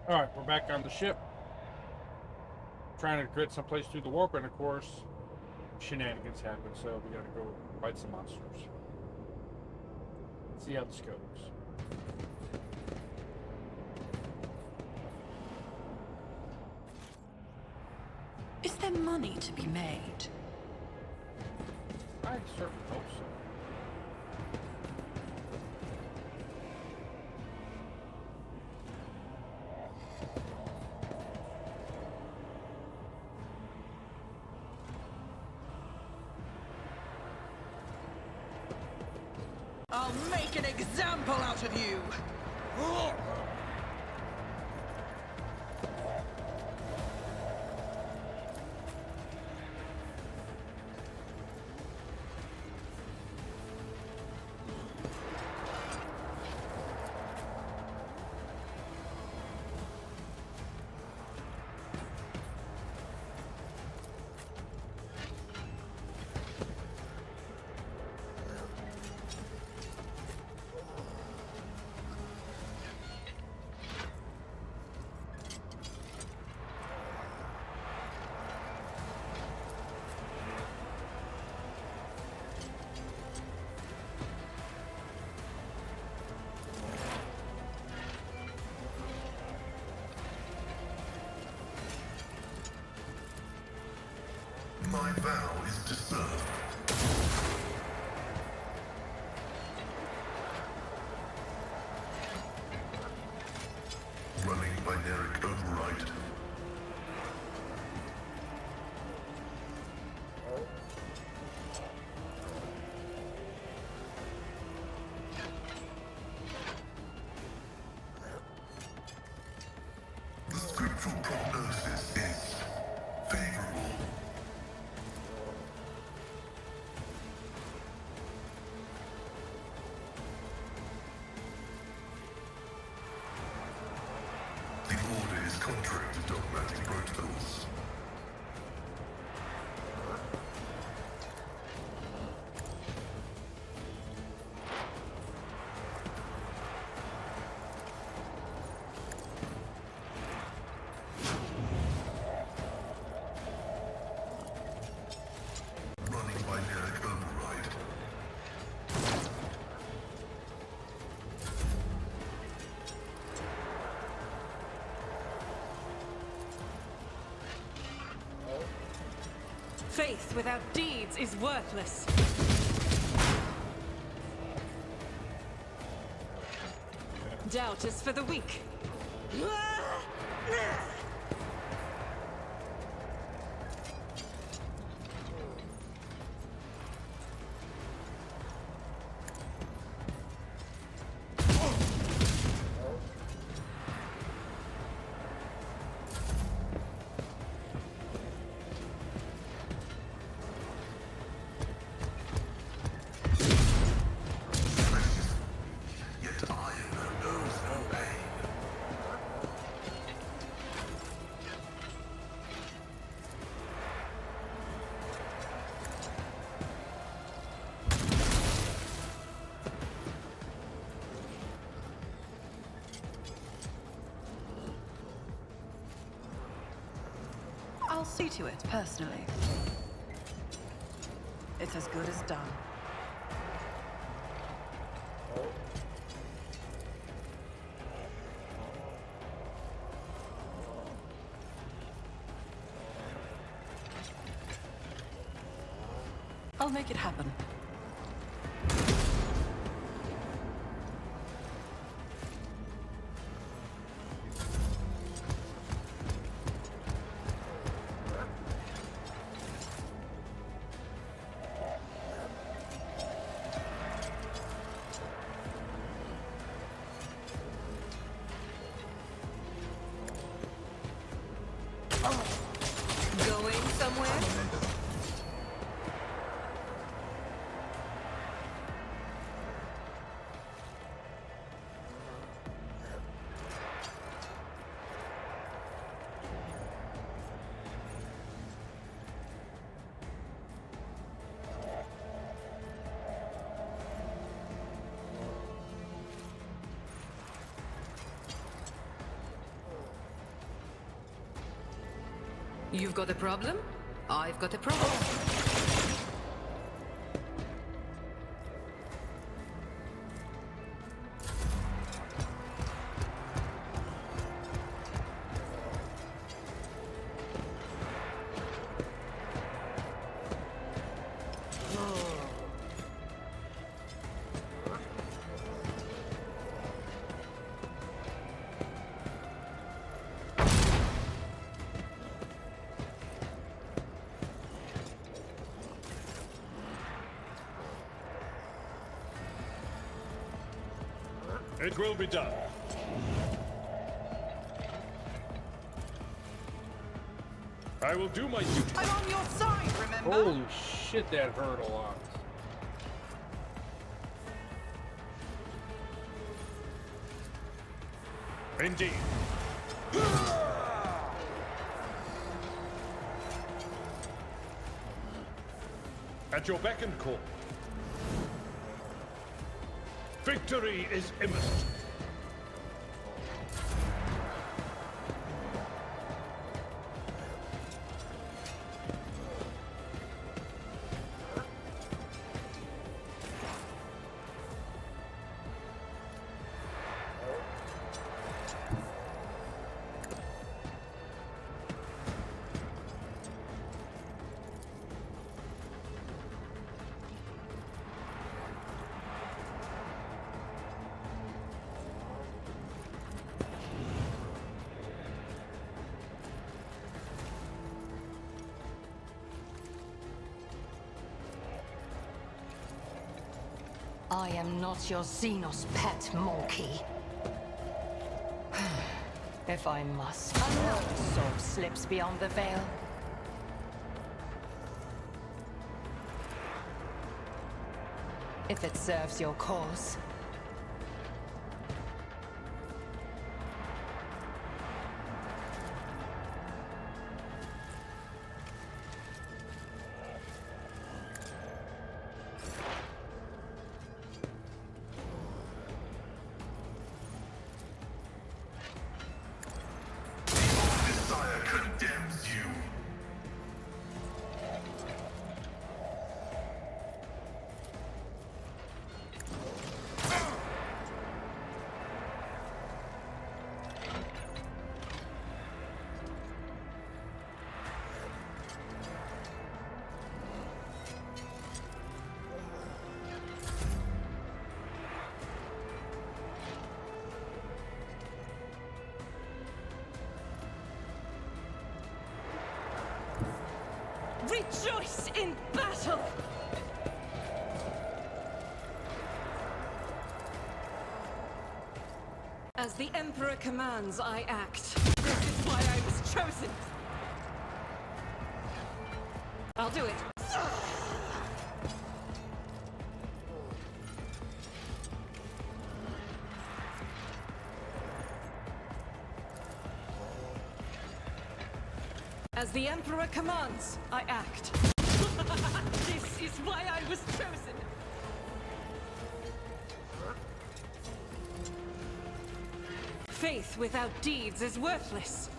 Alright, we're back on the ship. Trying to get someplace through the warp, and of course, shenanigans happen, so we gotta go fight some monsters. See how this goes. Is there money to be made? I certainly hope so. I'll make an example out of you! My vow is to serve. Running binaric override. The scriptural prognosis is favorable. The order is contrary to dogmatic protocols. Running binaric override. Faith without deeds is worthless. Doubt is for the weak. Yet iron knows no pain. I'll see to it, personally. It's as good as done. I'll make it happen. Going somewhere? You've got a problem? I've got a problem. It will be done. I will do my duty. I'm on your side, remember? Holy shit, that hurt a lot. Indeed. At your beck and call. Victory is imminent. I am not your Xenos pet, monkey. If I must, another soul slips beyond the veil. If it serves your cause. Desire condemns you. Rejoice in battle! As the Emperor commands, I act. This is why I was chosen. I'll do it. As the Emperor commands, I act. This is why I was chosen. Faith without deeds is worthless.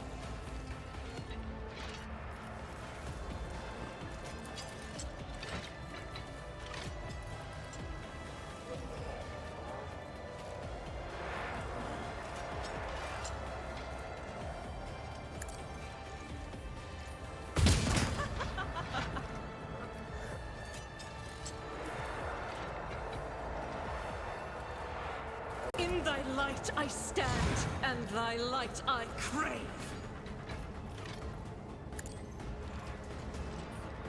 In thy light I stand, and thy light I crave.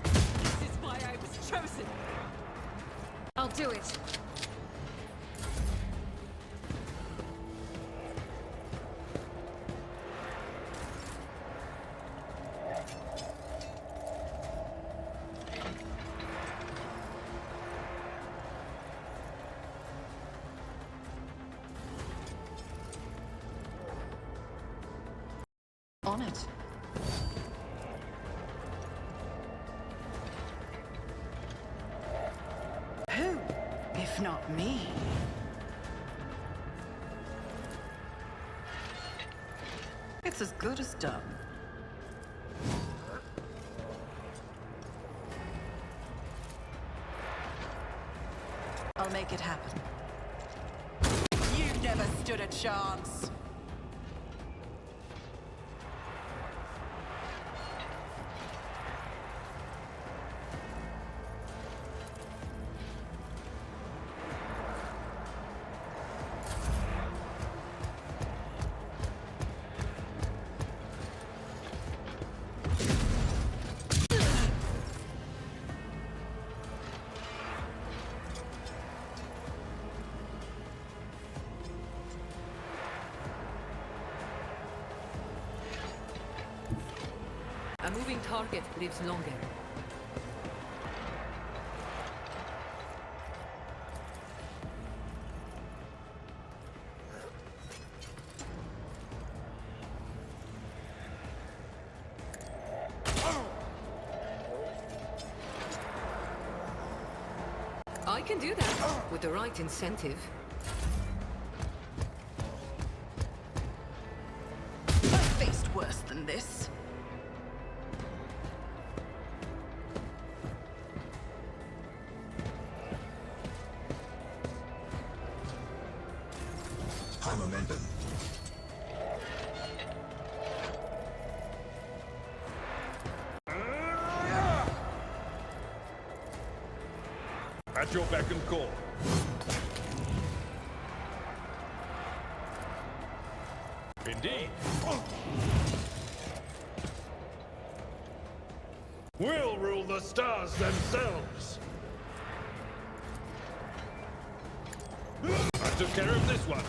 This is why I was chosen. I'll do it. On it. Who, if not me? It's as good as done. I'll make it happen. You never stood a chance. A moving target lives longer. I can do that with the right incentive. I've faced worse than this. High momentum. At your beck and call. Indeed. We'll rule the stars themselves. I took care of this one.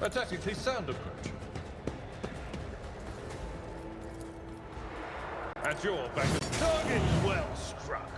A tactically sound approach. At your back, target well struck.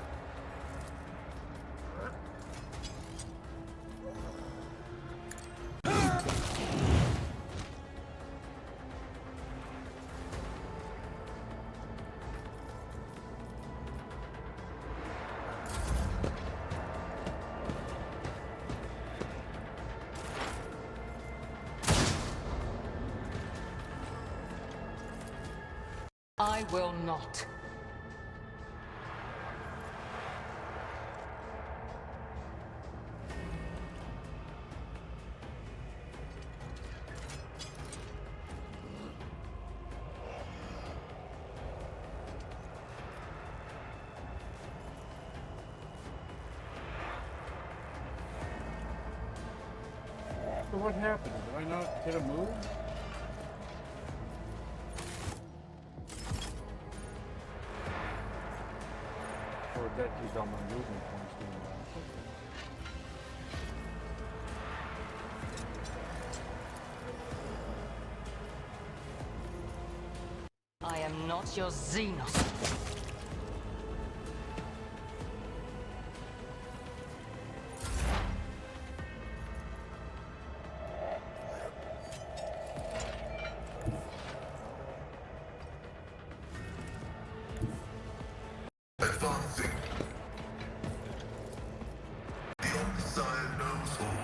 I will not. So what happened? Did I not get a move? Or that used all my movement points doing that. I am not your Xenos. Advancing. The Omniscient knows all.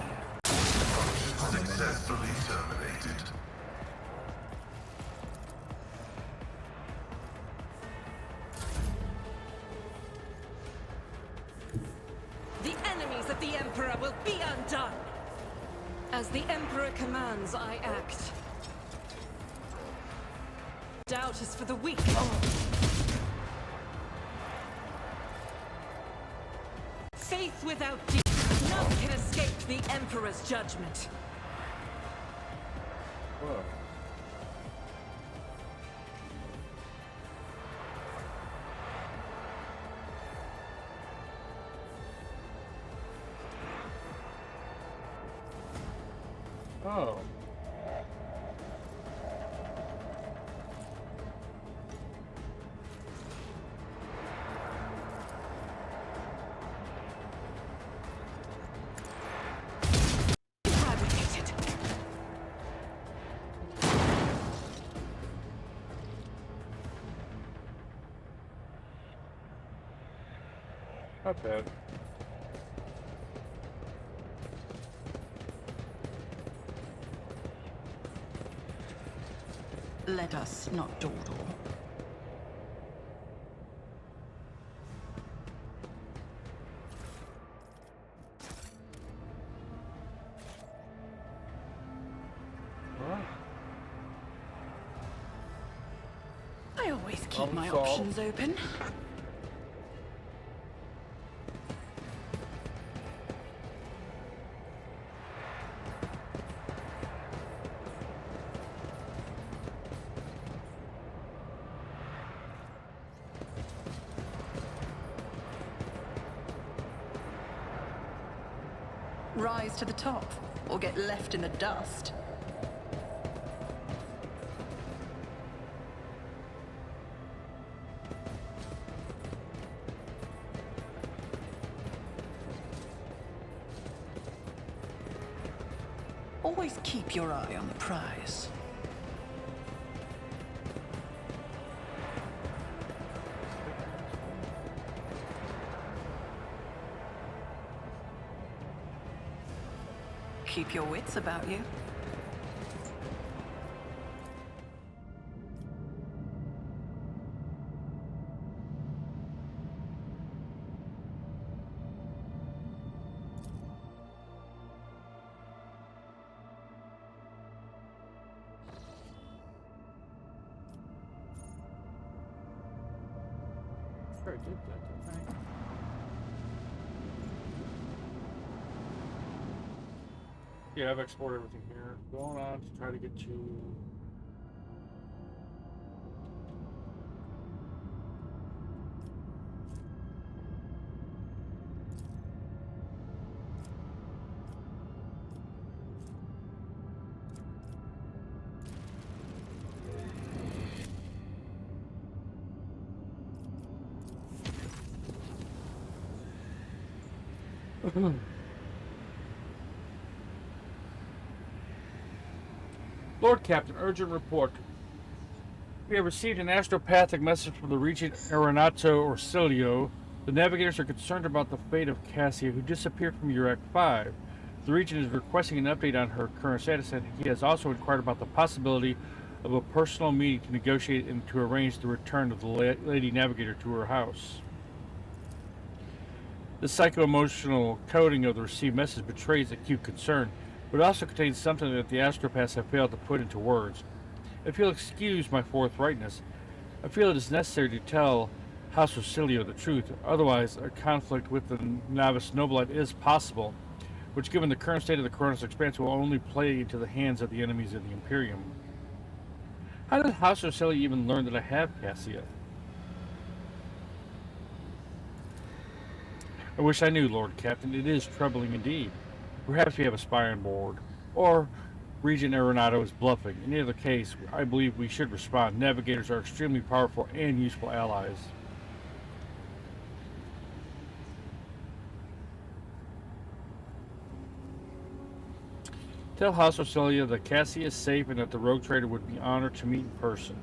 Function successfully terminated. The enemies of the Emperor will be undone! As the Emperor commands, I act. Doubt is for the weak. Faith without deed. None can escape the Emperor's judgment. Whoa. Oh. Fabricated. Not bad. Let us not dawdle. keep Problem my solved. options open. Rise to the top, or get left in the dust. Always keep your eye on the prize. Keep your wits about you. Sure, I did that, didn't I? Yeah, I've exported everything here. Going on to try to get to... Lord Captain, urgent report. We have received an astropathic message from the Regent Arenato Orsilio. The navigators are concerned about the fate of Cassia, who disappeared from Urac 5. The Regent is requesting an update on her current status, and he has also inquired about the possibility of a personal meeting to negotiate and to arrange the return of the Lady Navigator to her house. The psycho-emotional coding of the received message betrays acute concern, but it also contains something that the astropaths have failed to put into words. If you'll excuse my forthrightness, I feel it is necessary to tell House Orsilio the truth, otherwise a conflict with the novice Nobilite is possible, which given the current state of the Coronis Expanse will only play into the hands of the enemies of the Imperium. How did House Orsilio even learn that I have Cassia? I wish I knew, Lord Captain. It is troubling indeed. Perhaps we have a spy on board, or Regent Arenato is bluffing. In either case, I believe we should respond. Navigators are extremely powerful and useful allies. Tell House Orsilio that Cassia is safe and that the rogue trader would be honored to meet in person.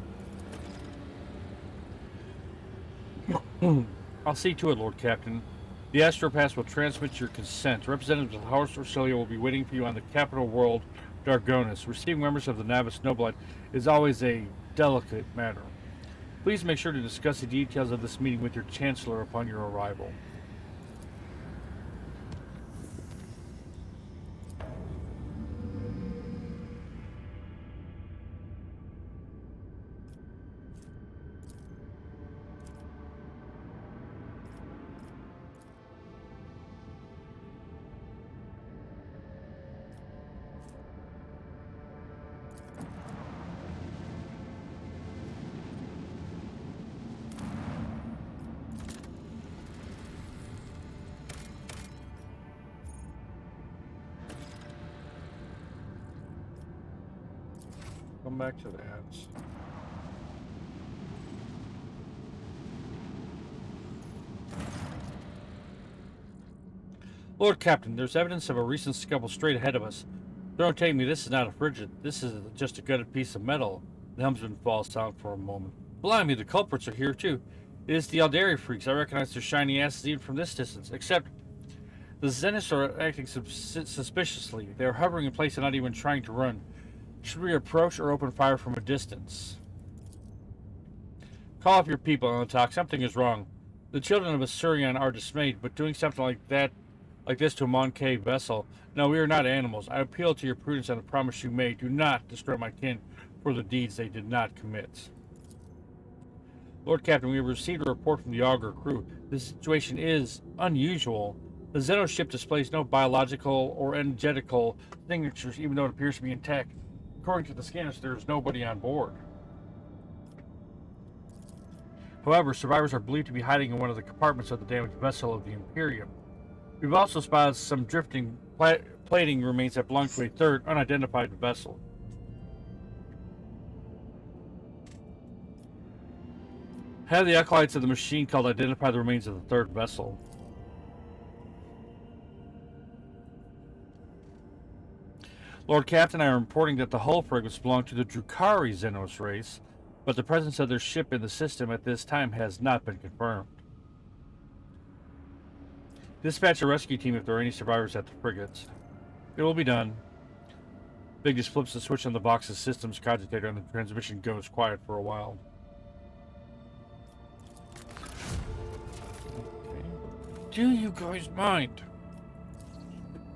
I'll see to it, Lord Captain. The Astropass will transmit your consent. Representatives of House Orsilio will be waiting for you on the capital world, Dargonis. Receiving members of the Navis Nobilite is always a delicate matter. Please make sure to discuss the details of this meeting with your Chancellor upon your arrival. Come back to that. Lord Captain, there's evidence of a recent scuffle straight ahead of us. Don't take me, this is not a frigid. This is just a gutted piece of metal. The helmsman falls silent for a moment. Blimey, the culprits are here too. It is the Aldari freaks. I recognize their shiny asses even from this distance. Except, the Zeniths are acting suspiciously. They are hovering in place and not even trying to run. Should we approach or open fire from a distance? Call up your people, Antok. Something is wrong. The children of Assyrian are dismayed, but doing something like this to a Moncave vessel. No, we are not animals. I appeal to your prudence and the promise you made. Do not destroy my kin for the deeds they did not commit. Lord Captain, we have received a report from the Augur crew. This situation is unusual. The Xeno ship displays no biological or energetical signatures, even though it appears to be intact. According to the scanners, there is nobody on board. However, survivors are believed to be hiding in one of the compartments of the damaged vessel of the Imperium. We've also spotted some drifting plating remains that belong to a third, unidentified vessel. Have the acolytes of the machine called identify the remains of the third vessel. Lord Captain, I am reporting that the hull fragments belong to the Drukhari Xenos race, but the presence of their ship in the system at this time has not been confirmed. Dispatch a rescue team if there are any survivors at the frigates. It will be done. Big just flips the switch on the box's systems cogitator and the transmission goes quiet for a while. Okay. Do you guys mind?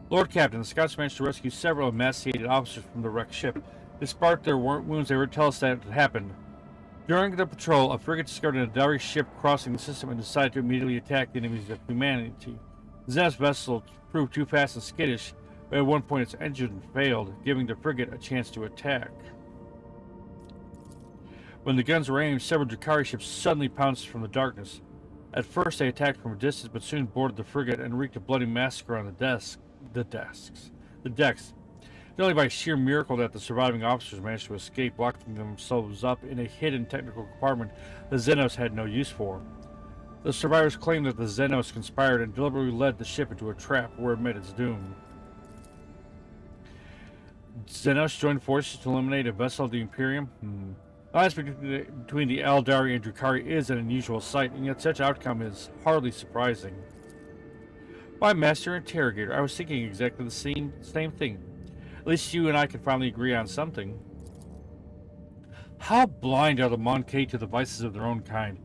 Lord Captain, the Scouts managed to rescue several emaciated officers from the wrecked ship. Despite their wounds, they were tell us that it had happened. During the patrol, a frigate discovered an Adari ship crossing the system and decided to immediately attack the enemies of humanity. The Xenos vessel proved too fast and skittish, but at one point its engine failed, giving the frigate a chance to attack. When the guns were aimed, several Drukhari ships suddenly pounced from the darkness. At first they attacked from a distance, but soon boarded the frigate and wreaked a bloody massacre on the decks. It's only by sheer miracle that the surviving officers managed to escape, locking themselves up in a hidden technical compartment the Xenos had no use for. The survivors claimed that the Xenos conspired and deliberately led the ship into a trap where it met its doom. Xenos joined forces to eliminate a vessel of the Imperium? The alliance between the Eldari and Drukhari is an unusual sight, and yet such outcome is hardly surprising. My Master Interrogator, I was thinking exactly the same thing. At least you and I can finally agree on something. How blind are the Monkey to the vices of their own kind?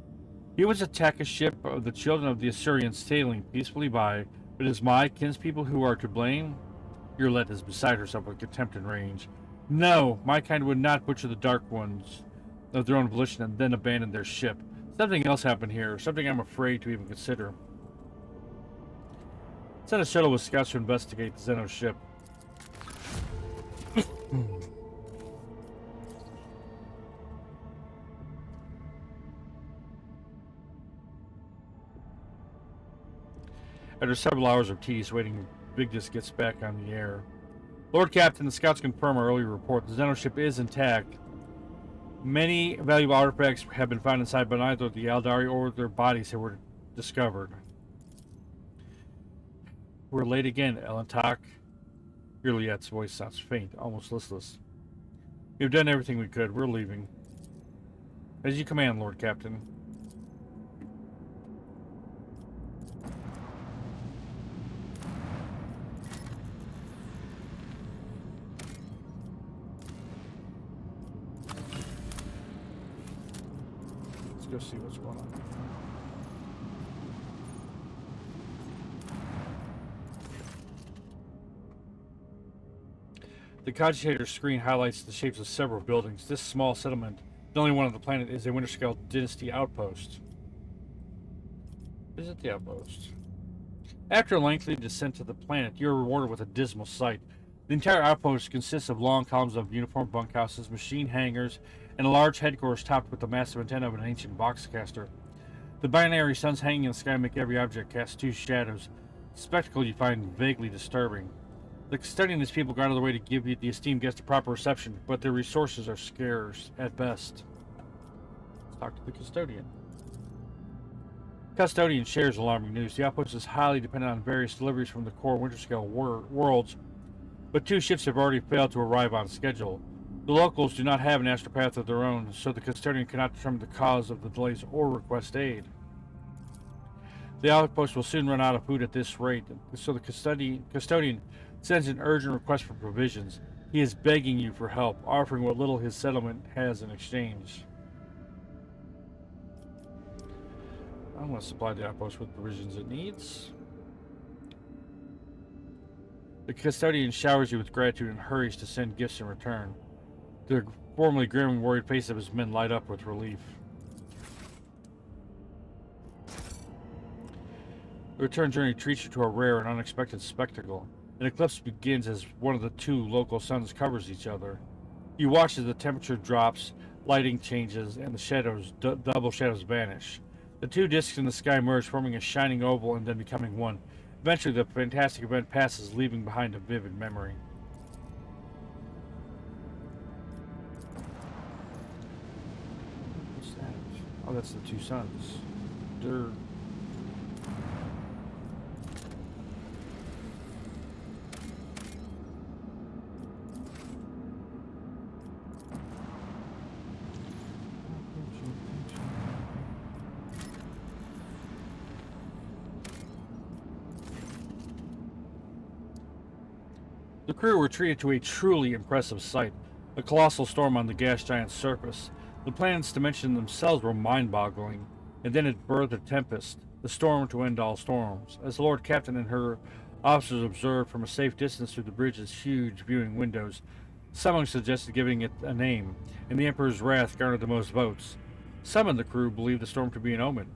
Humans attack a ship of the children of the Assyrians sailing peacefully by, but it is my kinspeople who are to blame? Yurlet is beside herself with contempt and rage. No, my kind would not butcher the Dark Ones of their own volition and then abandon their ship. Something else happened here, something I'm afraid to even consider. Send a shuttle with scouts to investigate the Xenos ship. After several hours of tedious waiting, Vigdis gets back on the air. Lord Captain, the scouts confirm our earlier report. The Xenos ship is intact. Many valuable artifacts have been found inside, but neither the Eldari or their bodies were discovered. We're late again, Elentak. Yurliet's voice sounds faint, almost listless. We've done everything we could. We're leaving. As you command, Lord Captain. Let's go see what's going on. The cogitator screen highlights the shapes of several buildings. This small settlement, the only one on the planet, is a Winterscale Dynasty outpost. Visit the outpost. After a lengthy descent to the planet, you are rewarded with a dismal sight. The entire outpost consists of long columns of uniform bunkhouses, machine hangars, and a large headquarters topped with the massive antenna of an ancient boxcaster. The binary suns hanging in the sky make every object cast two shadows, a spectacle you find vaguely disturbing. The custodian and his people go out of their way to give the esteemed guest a proper reception, but their resources are scarce at best. Let's talk to the custodian. Custodian shares alarming news. The outpost is highly dependent on various deliveries from the core Winterscale worlds, but 2 ships have already failed to arrive on schedule. The locals do not have an astropath of their own, so the custodian cannot determine the cause of the delays or request aid. The outpost will soon run out of food at this rate, so the custodian sends an urgent request for provisions. He is begging you for help, offering what little his settlement has in exchange. I'm going to supply the outpost with provisions it needs. The custodian showers you with gratitude and hurries to send gifts in return. The formerly grim and worried face of his men light up with relief. The return journey treats you to a rare and unexpected spectacle. An eclipse begins as one of the two local suns covers each other. You watch as the temperature drops, lighting changes, and the shadows, double shadows vanish. The two discs in the sky merge, forming a shining oval and then becoming one. Eventually, the fantastic event passes, leaving behind a vivid memory. What's that? Oh, that's the two suns. They're... The crew were treated to a truly impressive sight, a colossal storm on the gas giant's surface. The planet's dimensions themselves were mind-boggling, and then it birthed a tempest, the storm to end all storms. As the Lord Captain and her officers observed from a safe distance through the bridge's huge viewing windows, someone suggested giving it a name, and the Emperor's wrath garnered the most votes. Some in the crew believed the storm to be an omen.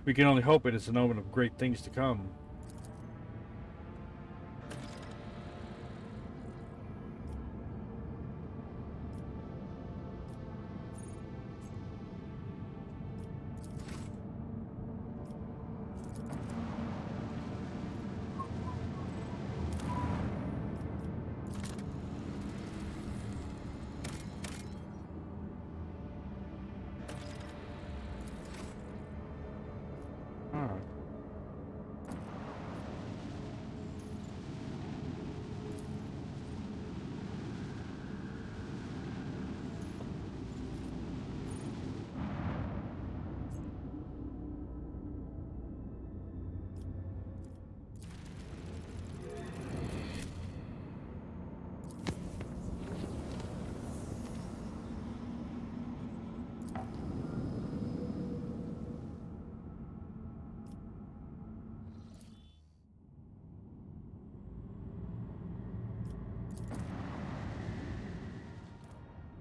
We can only hope it is an omen of great things to come.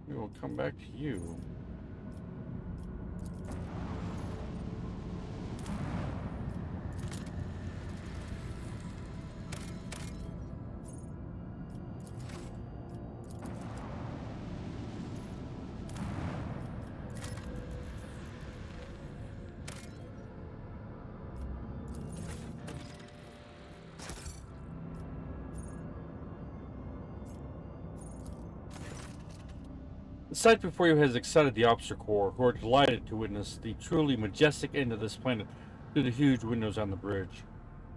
We will come back to you. The sight before you has excited the officer corps, who are delighted to witness the truly majestic end of this planet through the huge windows on the bridge.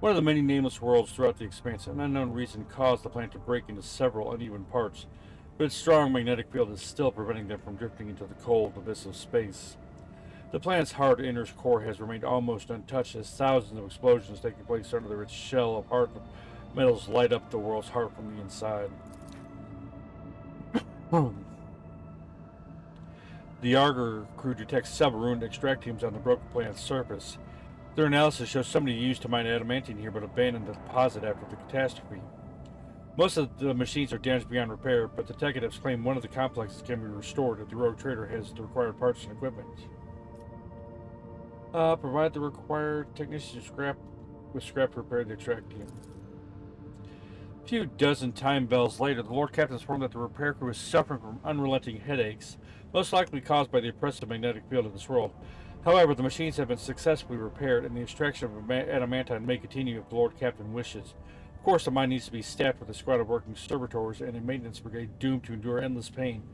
One of the many nameless worlds throughout the expanse, an unknown reason caused the planet to break into several uneven parts, but its strong magnetic field is still preventing them from drifting into the cold abyss of space. The planet's hard inner core has remained almost untouched as thousands of explosions taking place under its shell of hard metals light up the world's heart from the inside. The Arger crew detects several ruined extractiums on the broken planet's surface. Their analysis shows somebody used to mine adamantine here but abandoned the deposit after the catastrophe. Most of the machines are damaged beyond repair, but detectives claim one of the complexes can be restored if the rogue trader has the required parts and equipment. Provide the required technician scrap to repair the extractium. A few dozen time bells later, the Lord Captain informed that the repair crew is suffering from unrelenting headaches, most likely caused by the oppressive magnetic field of this world. However, the machines have been successfully repaired, and the extraction of adamantine may continue if the Lord Captain wishes. Of course, the mine needs to be staffed with a squad of working servitors and a maintenance brigade doomed to endure endless pain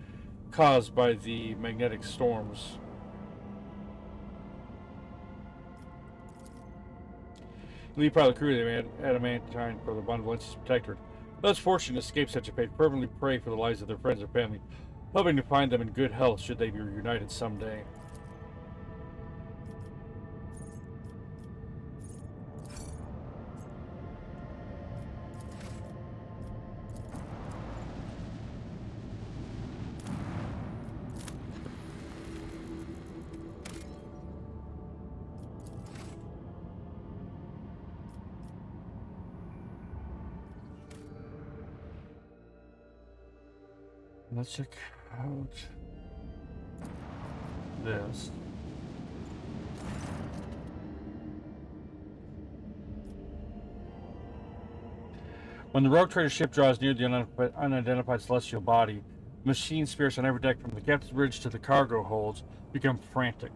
caused by the magnetic storms. Lead part of the crew of the adamantine for the Benevolence's protectorate. Those fortunate to escape such a fate fervently pray for the lives of their friends and family, hoping to find them in good health should they be reunited someday. Let's check out this. When the rogue trader ship draws near the unidentified celestial body, machine spirits on every deck from the captain's bridge to the cargo holds become frantic.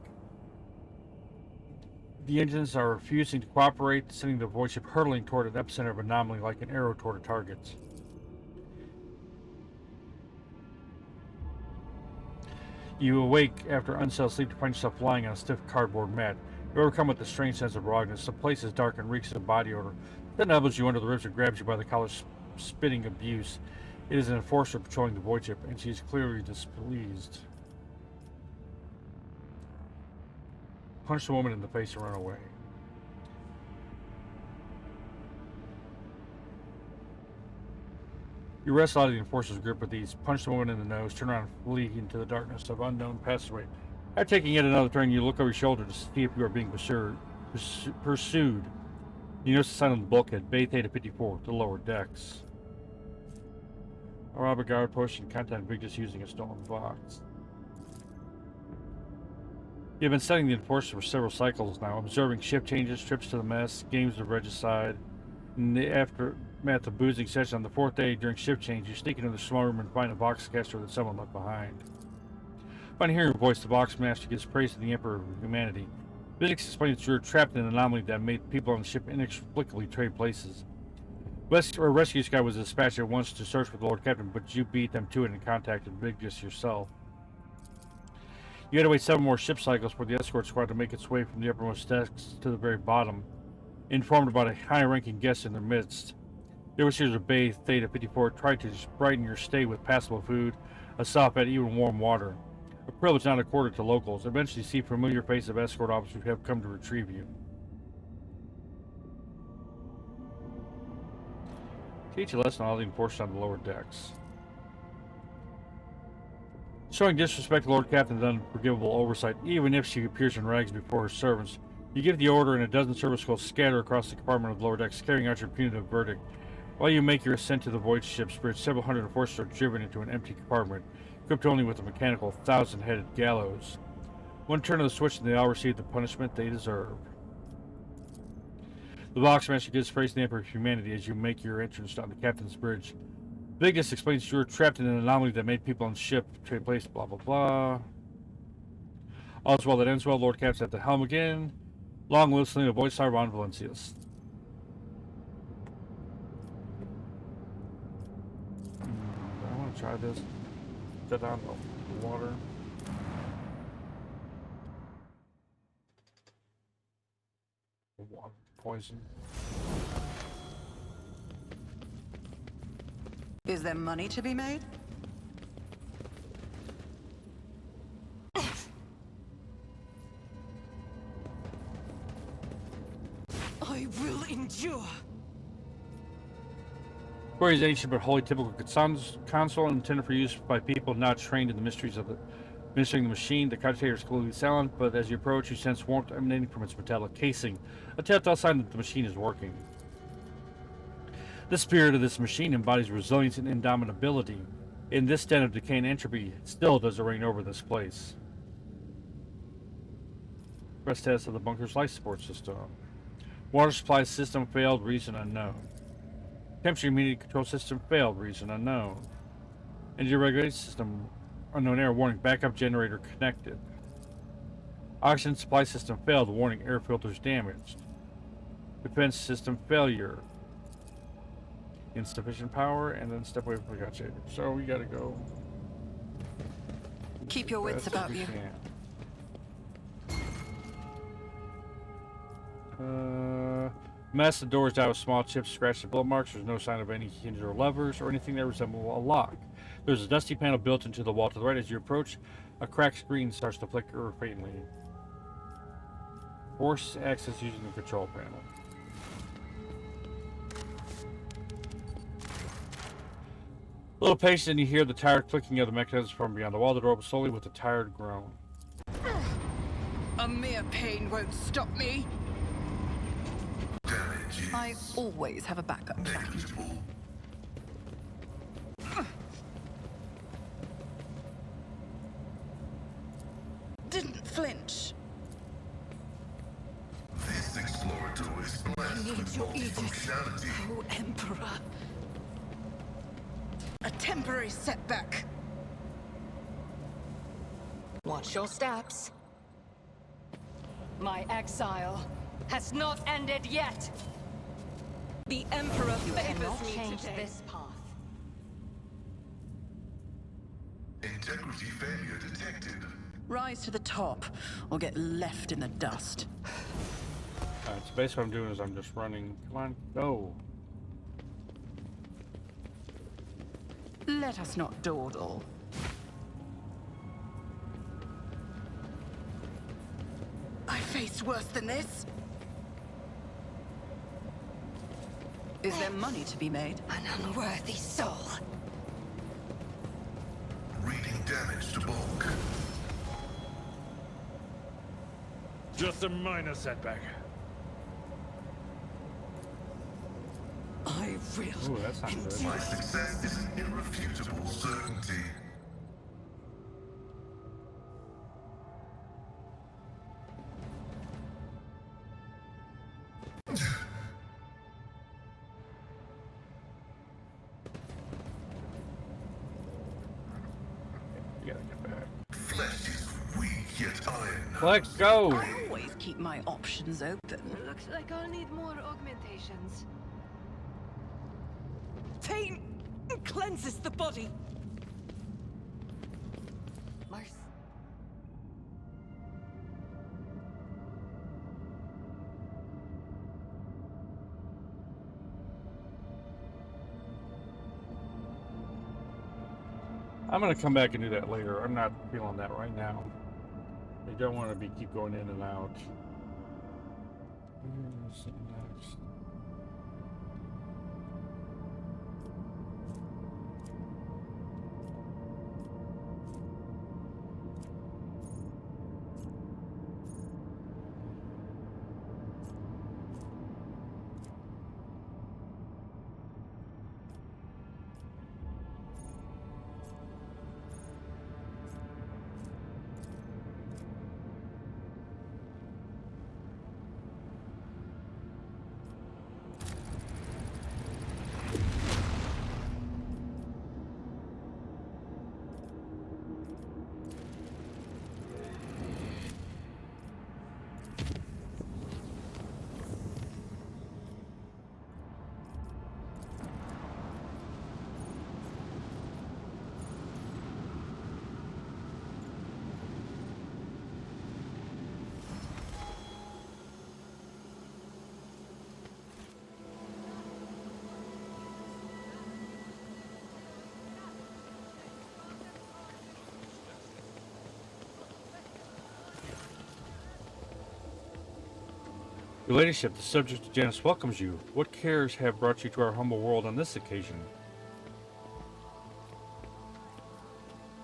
The engines are refusing to cooperate, sending the void ship hurtling toward an epicenter of anomaly like an arrow toward a target. You awake after unsettled sleep to find yourself lying on a stiff cardboard mat. You're overcome with a strange sense of wrongness. The place is dark and reeks of body odor. Then elbows you under the ribs and grabs you by the collar, spitting abuse. It is an enforcer patrolling the void ship, and she is clearly displeased. Punch the woman in the face and run away. You wrestle out of the enforcer's grip with ease, punch the woman in the nose, turn around and flee into the darkness of unknown passageway. After taking yet another turn, you look over your shoulder to see if you are being pursued. You notice a sign on the bulkhead, Bay Theta 54, the lower decks. Rob a guard post and contact Victus using a stolen box. You've been studying the enforcer for several cycles now, observing shift changes, trips to the mess, games of regicide. In the aftermath of boozing session on the fourth day during shift change, you sneak into the small room and find a box caster that someone left behind. Upon hearing your voice, the box master gives praise to the Emperor of humanity. Victus explains that you're trapped in an anomaly that made people on the ship inexplicably trade places. A rescue squad was dispatched at once to search for the Lord Captain, but you beat them to it and contacted Victus yourself. You had to wait 7 more ship cycles for the escort squad to make its way from the uppermost decks to the very bottom, informed about a high-ranking guest in their midst. The overseers of Bay Theta 54 tried to brighten your stay with passable food, a soft bed, even warm water. A privilege not accorded to locals. Eventually see familiar faces of escort officers who have come to retrieve you. Teach a lesson on all the enforcers on the lower decks. Showing disrespect to Lord Captain is unforgivable oversight, even if she appears in rags before her servants. You give the order and a dozen service skulls scatter across the compartment of the lower decks, carrying out your punitive verdict. While you make your ascent to the void ship's bridge, several hundred enforcers are driven into an empty compartment, equipped only with a mechanical 1,000-headed gallows. One turn of the switch and they all receive the punishment they deserve. The boxmaster gives praise to the Emperor of humanity as you make your entrance on the captain's bridge. Victus explains you were trapped in an anomaly that made people on the ship trade place, blah blah blah. All's well that ends well, Lord Captain's at the helm again. Long live Selena Void Sarvan Valencius. I want to try this. Get down the water. Water poison. Is there money to be made? I will endure. Query is ancient but wholly typical console intended for use by people not trained in the mysteries of administering the machine. The cogitator is clearly silent, but as you approach, you sense warmth emanating from its metallic casing, a telltale sign that the machine is working. The spirit of this machine embodies resilience and indomitability. In this den of decay and entropy, still does it reign over this place. Press test of the bunker's life support system. Water supply system failed, reason unknown. Temperature humidity control system failed, reason unknown. Energy regulation system unknown error, warning backup generator connected. Oxygen supply system failed, warning air filters damaged. Defense system failure. Insufficient power, and then step away from the gotcha. So we gotta go. Keep your wits about you. Mess the doors down with small chips, scratched and blow marks. There's no sign of any hinges or levers or anything that resemble a lock. There's a dusty panel built into the wall to the right. As you approach, a cracked screen starts to flicker faintly. Force access using the control panel. A little patient and you hear the tired clicking of the mechanism from beyond the wall. The door opens slowly with a tired groan. A mere pain won't stop me. Damage is I always have a backup plan. negligible. Didn't flinch. This explorator is blessed Need with your Aegis, multifunctionality. O Emperor. A temporary setback. Watch your steps. My exile has not ended yet. The Emperor favors me change today. this path. Integrity failure detected. Rise to the top, or get left in the dust. Alright, so basically what I'm doing is I'm just running. Come on, go. Let us not dawdle. I face worse than this. Is there money to be made? An unworthy soul. Reading damage to bulk. Just a minor setback. I will. Ooh, that's not good. My success is an irrefutable certainty. You gotta get back. Flesh is weak yet iron. Let's go! I always keep my options open. Looks like I'll need more augmentations. Pain cleanses the body. Mercy. I'm gonna come back and do that later. I'm not feeling that right now. I don't want to keep going in and out. Where's next? Your ladyship, the subject of Janus welcomes you. What cares have brought you to our humble world on this occasion?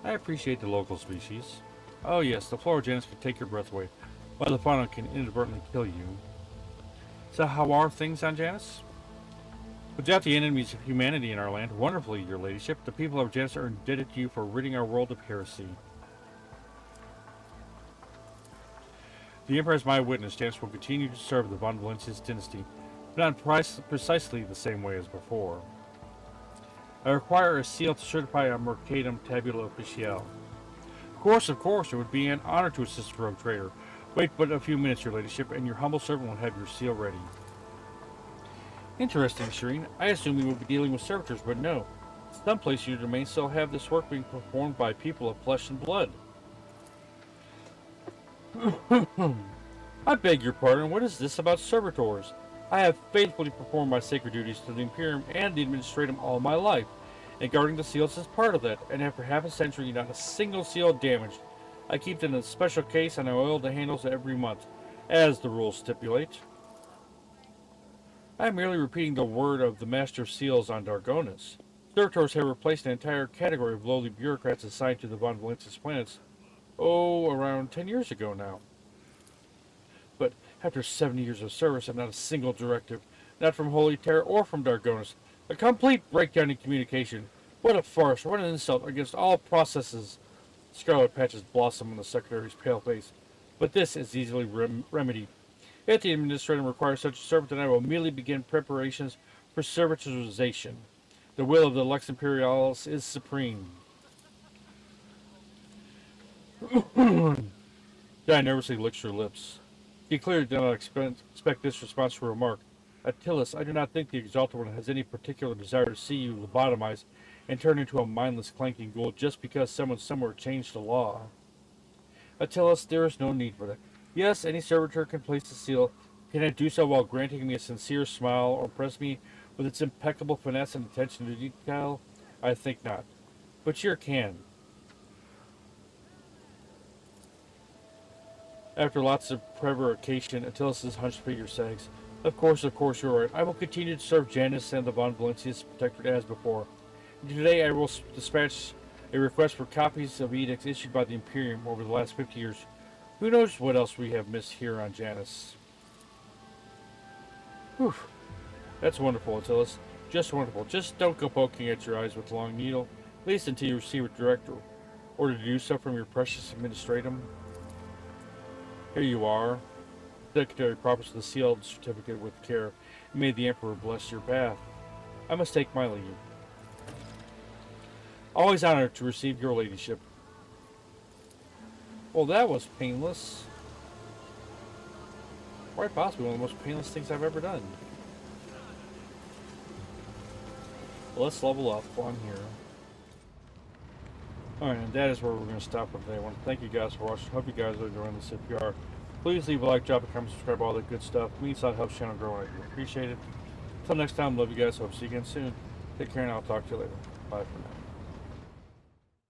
I appreciate the local species. Oh yes, the flora of Janus can take your breath away, while the fauna can inadvertently kill you. So how are things on Janus? Without the enemies of humanity in our land, wonderfully, your ladyship, the people of Janus are indebted to you for ridding our world of heresy. The Emperor is my witness. Janus will continue to serve the von Valencia's dynasty, but not precisely the same way as before. I require a seal to certify a Mercatum Tabula Officiale. Of course, it would be an honor to assist a rogue trader. Wait but a few minutes, your ladyship, and your humble servant will have your seal ready. Interesting, Shireen. I assume we would be dealing with servitors, but no. Some place in your domain still have this work being performed by people of flesh and blood. I beg your pardon, what is this about servitors? I have faithfully performed my sacred duties to the Imperium and the Administratum all my life, and guarding the seals is part of that, and after half a century not a single seal damaged. I keep them in a special case and I oil the handles every month, as the rules stipulate. I am merely repeating the word of the Master of Seals on Dargonus. Servitors have replaced an entire category of lowly bureaucrats assigned to the von Valencia's planets, around 10 years ago now. But after 70 years of service and not a single directive, not from Holy Terror or from Dargonus, a complete breakdown in communication. What a farce, what an insult against all processes. Scarlet patches blossom on the Secretary's pale face. But this is easily remedied. If the Administrator requires such a servant, then I will immediately begin preparations for servitization. The will of the Lex Imperialis is supreme. Guy nervously licks her lips. He clearly did not expect this response to her remark. Attilas, I do not think the Exalted One has any particular desire to see you lobotomize and turn into a mindless clanking ghoul just because someone somewhere changed the law. Attilas, there is no need for that. Yes, any servitor can place the seal. Can it do so while granting me a sincere smile or impress me with its impeccable finesse and attention to detail? I think not. But sure can. After lots of prevarication, Attilas' hunched figure sags. Of course, you're right. I will continue to serve Janus and the Von Valencia's protectorate as before. Today I will dispatch a request for copies of edicts issued by the Imperium over the last 50 years. Who knows what else we have missed here on Janus. Whew. That's wonderful, Attilas. Just wonderful. Just don't go poking at your eyes with a long needle, at least until you receive a direct order to do so from your precious administratum. Here you are. The Secretary proffers the sealed certificate with care. May the Emperor bless your path. I must take my leave. Always honored to receive your ladyship. Well, that was painless. Quite possibly one of the most painless things I've ever done. Let's level up on here. Alright, and that is where we're going to stop for today. I want to thank you guys for watching. Hope you guys are enjoying this. If you are, please leave a like, drop a comment, subscribe, all that good stuff. It means that helps the channel grow and I do appreciate it. Until next time, love you guys. Hope to see you again soon. Take care and I'll talk to you later. Bye for now.